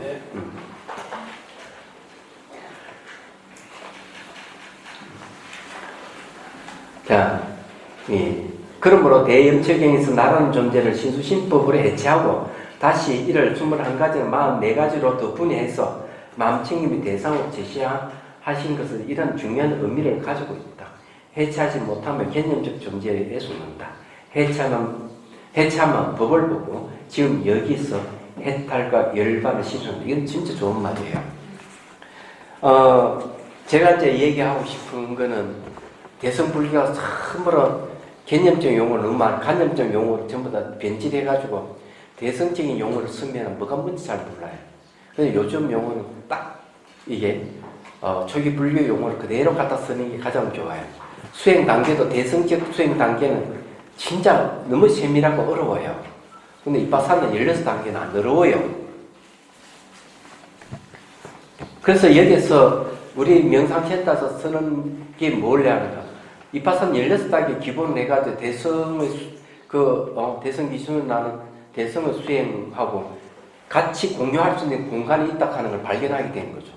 자, 그러므로 대염체경에서 나라는 존재를 신수신법으로 해체하고 다시 이를 21가지나 44가지로 더 분해해서 마음챙김이 대상으로 제시하신 것은 이런 중요한 의미를 가지고 있다. 해체하지 못하면 개념적 존재에 숨는다. 해체하면 법을 보고 지금 여기서 해탈과 열반을 실현한다. 이건 진짜 좋은 말이에요. 제가 이제 얘기하고 싶은 거는 대성불교가 참으로 개념적 용어를 너무 많아, 관념적 용어를 전부 다 변질해가지고 대성적인 용어를 쓰면 뭐가 뭔지 잘 몰라요. 근데 요즘 용어는 딱 이게 초기 불교 용어를 그대로 갖다 쓰는 게 가장 좋아요. 수행 단계도 대성적 수행 단계는 진짜 너무 세밀하고 어려워요. 근데 이빠사는 16단계는 안 어려워요. 그래서 여기서 우리 명상센터에서 쓰는 게 뭐냐면 이빠사는 16단계 기본을 해가지고 대성의 대성 기준을 나는 대성을 수행하고 같이 공유할 수 있는 공간이 있다 하는 걸 발견하게 된 거죠.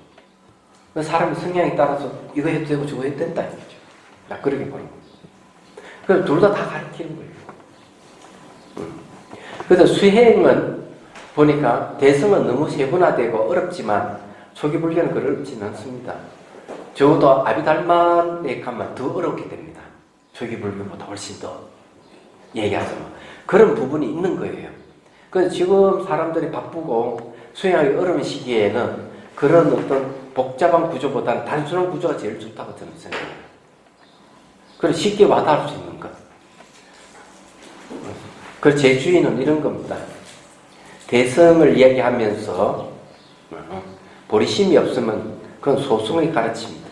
사람의 성향에 따라서 이거 해도 되고 저거 해도 된다 이거죠. 나 그렇게 보는 거예요. 그래서 둘 다 가르치는 거예요. 그래서 수행은 보니까 대성은 너무 세분화되고 어렵지만 초기 불교는 그렇지는 않습니다. 적어도 아비달마에 가면 더 어렵게 됩니다. 초기 불교보다 훨씬 더 얘기하자면 그런 부분이 있는 거예요. 그래서 지금 사람들이 바쁘고 수행하기 어려운 시기에는 그런 어떤 복잡한 구조보다는 단순한 구조가 제일 좋다고 저는 생각해요. 그리고 쉽게 와닿을 수 있는 것. 그 제 주의는 이런 겁니다. 대성을 이야기하면서 보리심이 없으면 그건 소승의 가르침입니다.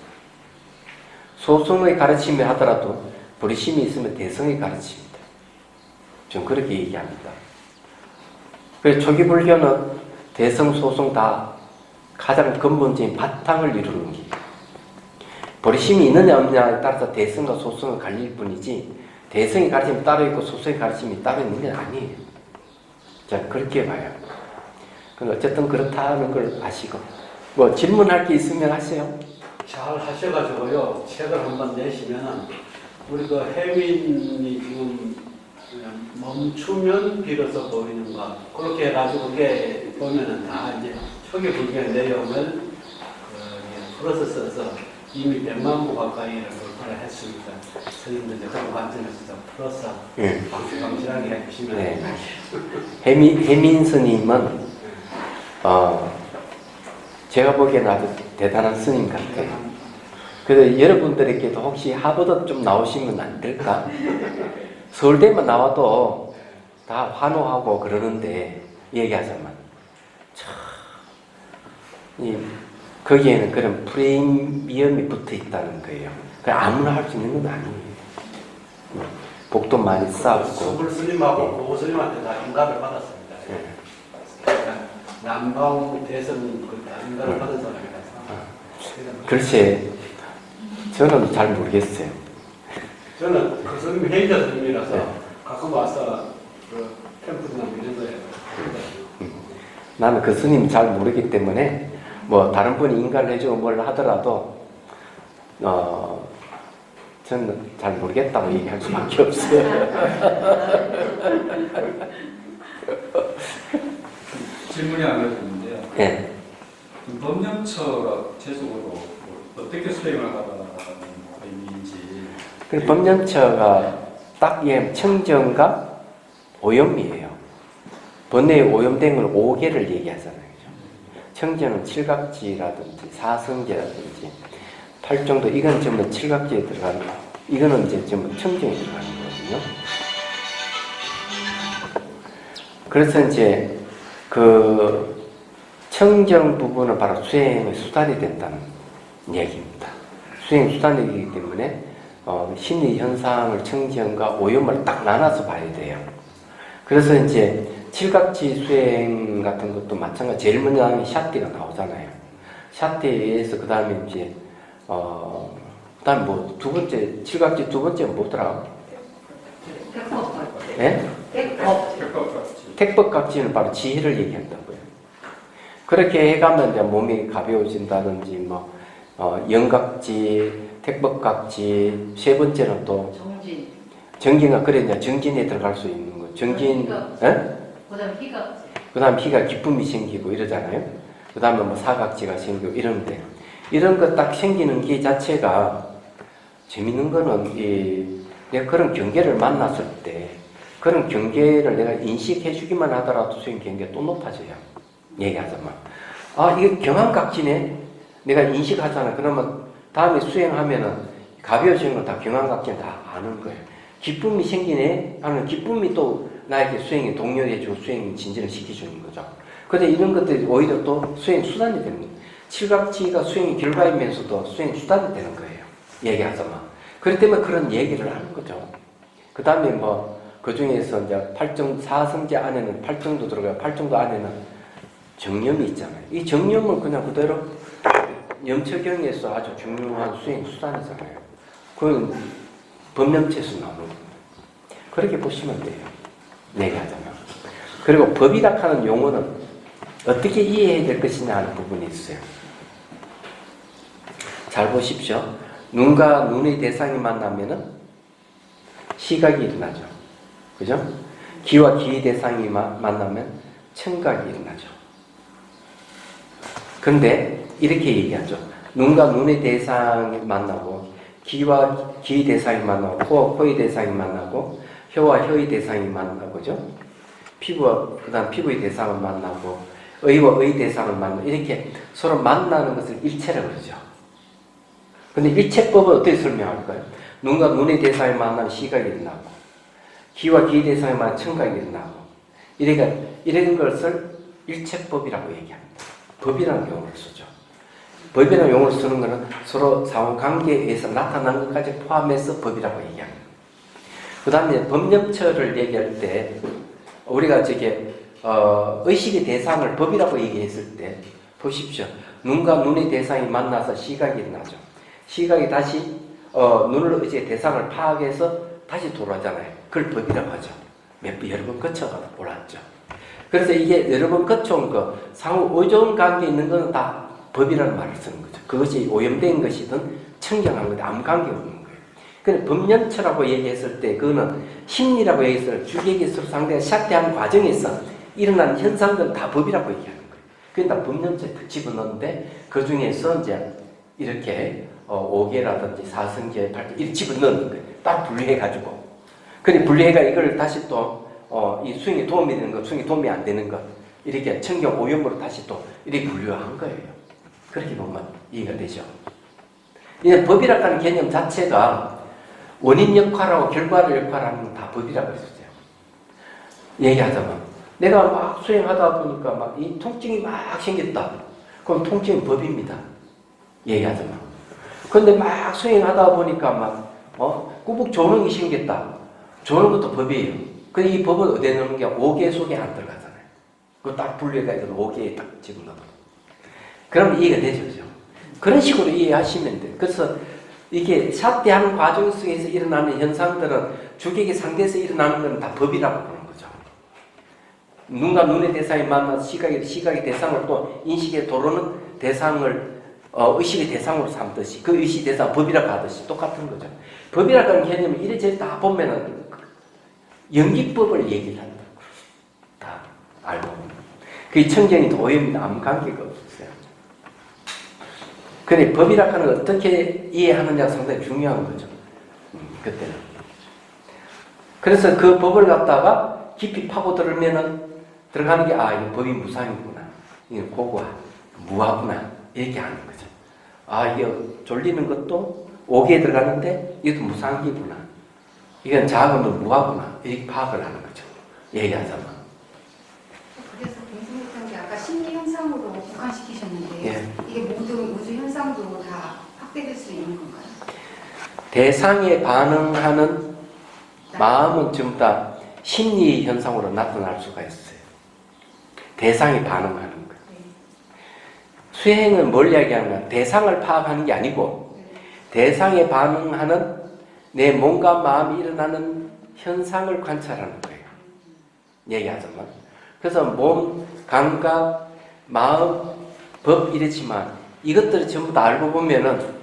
소승의 가르침을 하더라도 보리심이 있으면 대성의 가르침입니다. 좀 그렇게 얘기합니다. 그래서 초기 불교는 대성, 소승 다 가장 근본적인 바탕을 이루는 게 보리심이 있느냐 없느냐에 따라서 대성과 소승을 갈릴 뿐이지 대성의 가르침이 따로 있고 소승의 가르침이 따로 있는 게 아니에요. 자, 그렇게 봐요. 어쨌든 그렇다는 걸 아시고 뭐 질문할 게 있으면 하세요. 잘 하셔가지고요. 책을 한번 내시면은 우리 그 해민이 지금 멈추면 비로소 보이는 것 그렇게 해가지고 그게 보면은 다 이제 초기 불교의 내용을 풀어서 써서 이미 100만 부 가까이를 돌파를 했으니까 스님들 이제 그런 관점에서 풀어서 방실하게 해주시면 네. 해민 스님은 제가 보기에는 아주 대단한 스님 같아요. 그래서 여러분들에게도 혹시 하버드 좀 나오시면 안 될까? 서울대만 나와도 다 환호하고 그러는데 얘기하자면 거기에는 그런 프리미엄이 붙어 있다는 거예요. 아무나 할 수 있는 건 아니에요. 복도 많이 쌓고. 수불 스님하고 고고 스님한테 다 인가를 받았습니다. 남방 대선 다 인가를 받은 사람이라서. 글쎄, 저는 잘 모르겠어요. 저는 그 스님 회의자 스님이라서 가끔 와서 그 템플이나 이런 거에 나는 그 스님 잘 모르기 때문에 뭐 다른 분이 인가를 해주고 뭘 하더라도 저는 잘 모르겠다고 얘기할 수밖에 없어요. 질문이 하나 있는데요. 네. 법령처가 제속으로 어떻게 수행을 하라는 의미인지. 그 법령처가 딱 청정과 오염이에요. 번뇌에 오염된 걸 5개를 얘기하잖아요. 청정은 칠각지라든지 사성제라든지 팔정도 이건 전부 칠각지에 들어가는 거. 이거는 이제 전부 청정에 들어가는 거거든요. 그래서 이제 그 청정 부분은 바로 수행의 수단이 된다는 얘기입니다. 수행 수단이기 때문에 심리 현상을 청지현과 오염을 딱 나눠서 봐야 돼요. 그래서 이제 칠각지 수행 같은 것도 마찬가지. 제일 먼저 하면 샤티가 나오잖아요. 샤티에 의해서 그 다음에 이제 그다음 뭐 두 번째 칠각지 두 번째는 뭐더라? 예? 택법각지는 바로 지혜를 얘기한다고요. 그렇게 해가면 이제 몸이 가벼워진다든지 뭐 영각지, 택법각지, 세 번째는 또 정진가 그래 이제 정진에 들어갈 수 있는 거. 정진, 예? 그다음 희가 기쁨이 생기고 이러잖아요. 그다음에 뭐 사각지가 생기고 이런데 이런 거 딱 생기는 게 자체가 재밌는 거는 내가 그런 경계를 만났을 때 그런 경계를 내가 인식해주기만 하더라도 수행 경계가 또 높아져요. 얘기하자면 이게 경황각지네. 내가 인식하잖아. 그러면 다음에 수행하면은 가벼워지는 건 다 경황각지는 다 아는 거예요. 기쁨이 생기네 하는 기쁨이 또 나에게 수행에 독려해주고 수행 진전을 시켜주는 거죠. 근데 이런 것들이 오히려 또 수행 수단이 되는 거예요. 칠각지가 수행의 결과이면서도 수행 수단이 되는 거예요. 얘기하자면. 그렇기 때문에 그런 얘기를 하는 거죠. 그 다음에 뭐 그 중에서 이제 사성제 안에는 팔정도 들어가요. 팔정도 안에는 정념이 있잖아요. 이 정념은 그냥 그대로 염처경에서 아주 중요한 수행 수단이잖아요. 그건 법념체에서 나오는 겁니다. 그렇게 보시면 돼요. 얘기하자면. 그리고 법이라 하는 용어는 어떻게 이해해야 될 것이냐 하는 부분이 있어요. 잘 보십시오. 눈과 눈의 대상이 만나면은 시각이 일어나죠. 그죠? 귀와 귀의 대상이 만나면 청각이 일어나죠. 그런데 이렇게 얘기하죠. 눈과 눈의 대상이 만나고 귀와 귀의 대상이 만나고 코와 코의 대상이 만나고 혀와 혀의 대상이 만나고죠. 피부와 그다음 피부의 대상을 만나고 의와 의 대상을 만나고 이렇게 서로 만나는 것을 일체라고 그러죠. 근데 일체법을 어떻게 설명할까요? 눈과 눈의 대상이 만나면 시각이 일어나고 귀와 귀의 대상이 만나면 청각이 일어나고 이런 것을 일체법이라고 얘기합니다. 법이라는 용어를 쓰죠. 법이라는 용어를 쓰는 것은 서로 상호관계에 의해서 나타난 것까지 포함해서 법이라고 얘기합니다. 그 다음에 법념처를 얘기할 때 우리가 의식의 대상을 법이라고 얘기했을 때 보십시오. 눈과 눈의 대상이 만나서 시각이 일어나죠. 시각이 다시 눈을 의지의 대상을 파악해서 다시 돌아오잖아요. 그걸 법이라고 하죠. 여러 번 거쳐가서 올랐죠. 그래서 이게 여러 번 거쳐온 거 상호 의존 관계에 있는 건 다 법이라는 말을 쓰는 거죠. 그것이 오염된 것이든 청정한 것이든 아무 관계 없는 거예요. 그런데 법념처라고 얘기했을 때 그거는 심리라고 얘기했을 때 주객이 서로 상대가 샤태한 과정에서 일어난 현상들은 다 법이라고 얘기하는 거예요. 그러니까 법념처에 딱 집어넣는데 그 중에서 이제 이렇게 5개라든지 4성제, 8개 이렇게 집어넣는 거예요. 딱 분리해가지고. 그래 분리해가 이걸 다시 또 이 수행에 도움이 되는 것, 수행에 도움이 안 되는 것 이렇게 청경 오염으로 다시 또 이렇게 분류한 거예요. 그렇게 보면 이해가 되죠. 이제 법이라고 하는 개념 자체가 원인 역할하고 결과를 역할하는 건 다 법이라고 했었어요. 얘기하자면 내가 막 수행하다 보니까 막 이 통증이 막 생겼다. 그럼 통증은 법입니다. 얘기하자면. 그런데 막 수행하다 보니까 막 꾸북 조는 게 생겼다. 조는 것도 법이에요. 근데 이 법은 어디에 넣는 게 5개 속에 안 들어가잖아요. 그거 딱 분류해가지고 5개에 딱 집어넣어. 그럼 이해가 되죠. 그죠? 그런 식으로 이해하시면 돼요. 그래서 이게 샷대하는 과정 속에서 일어나는 현상들은 주객의 상대에서 일어나는 건 다 법이라고 보는 거죠. 눈과 눈의 대상이 만나서 시각의 대상을 또 인식에 도르는 대상을 의식의 대상으로 삼듯이 그 의식 대상 법이라고 하듯이 똑같은 거죠. 법이라고 하는 개념을 이래저래 다 보면은 연기법을 얘기를 한다고. 다 알고. 그게 청정이 오염이나 아무 관계가 없어요. 근데 법이라고 하는 걸 어떻게 이해하느냐가 상당히 중요한 거죠. 그때는. 그래서 그 법을 갖다가 깊이 파고들면은 들어가는 게 이거 법이 무상이구나. 이거 고고하, 무하구나. 이렇게 하는 거죠. 이게 졸리는 것도 5개에 들어가는데 이것도 무상기구나. 이건 자아감도 무하구나. 이렇게 파악을 하는 거죠. 얘기하자면. 그래서 궁금했던 게 아까 심리 현상으로 국한시키셨는데 예. 이게 모든 우주 현상도 다 확대될 수 있는 건가요? 대상에 반응하는 마음은 전부 다 심리 현상으로 나타날 수가 있어요. 대상에 반응하는 거. 수행은 뭘 이야기하냐면 대상을 파악하는 게 아니고 대상에 반응하는 내 몸과 마음이 일어나는 현상을 관찰하는 거예요. 얘기하자면. 그래서 몸, 감각, 마음, 법 이렇지만 이것들을 전부 다 알고 보면은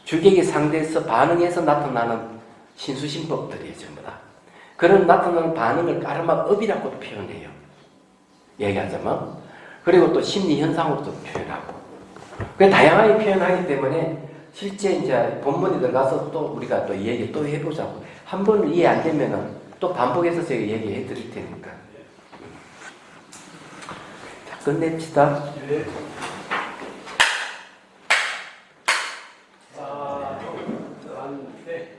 주객이 상대에서 반응해서 나타나는 신수신법들이에요, 전부 다. 그런 나타나는 반응을 까르마업이라고도 표현해요. 얘기하자면. 그리고 또 심리 현상으로도 표현하고. 그 다양하게 표현하기 때문에 실제 이제 본문에 들어가서 또 우리가 또 얘기 또 해보자고. 한 번 이해 안 되면은 또 반복해서 제가 얘기해 드릴 테니까. 자, 끝냅시다. 네. 네.